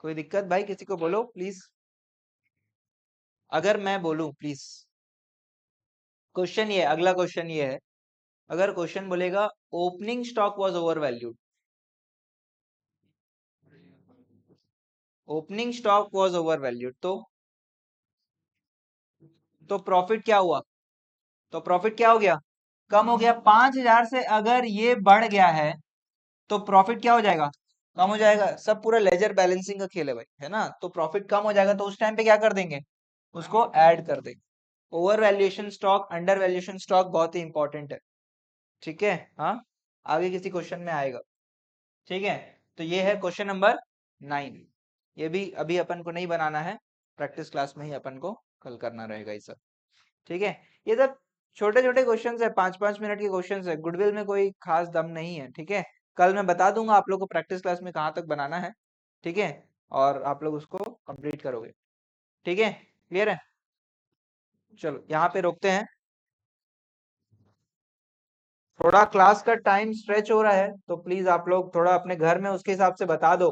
कोई दिक्कत भाई किसी को बोलो प्लीज, अगर मैं बोलूं प्लीज, क्वेश्चन ये अगला क्वेश्चन ये है, अगर क्वेश्चन बोलेगा opening stock was over valued, opening stock was over valued तो प्रॉफिट क्या हुआ, तो प्रॉफिट क्या हो गया, कम हो गया, 5,000 से अगर ये बढ़ गया है तो प्रॉफिट क्या हो जाएगा, कम हो जाएगा, सब पूरा लेजर बैलेंसिंग का खेल है भाई, है ना, तो प्रॉफिट कम हो जाएगा तो उस टाइम पे क्या कर देंगे, उसको ऐड कर देंगे, over valuation stock under valuation stock बहुत ही इंपॉर्टेंट है, ठीक है, हाँ आगे किसी क्वेश्चन में आएगा, ठीक है, तो ये है क्वेश्चन नंबर 9, ये भी अभी अपन को नहीं बनाना है, प्रैक्टिस क्लास में ही अपन को कल करना रहेगा ये सब, ठीक है, ये सब छोटे छोटे क्वेश्चन है, 5-5 मिनट के क्वेश्चन है, गुडविल में कोई खास दम नहीं है, ठीक है, कल मैं बता दूंगा आप लोग को प्रैक्टिस क्लास में कहाँ तक बनाना है, ठीक है, और आप लोग उसको कंप्लीट करोगे, ठीक है, क्लियर है, चलो यहाँ पे रोकते हैं, थोड़ा क्लास का टाइम स्ट्रेच हो रहा है तो प्लीज आप लोग थोड़ा अपने घर में उसके हिसाब से बता दो,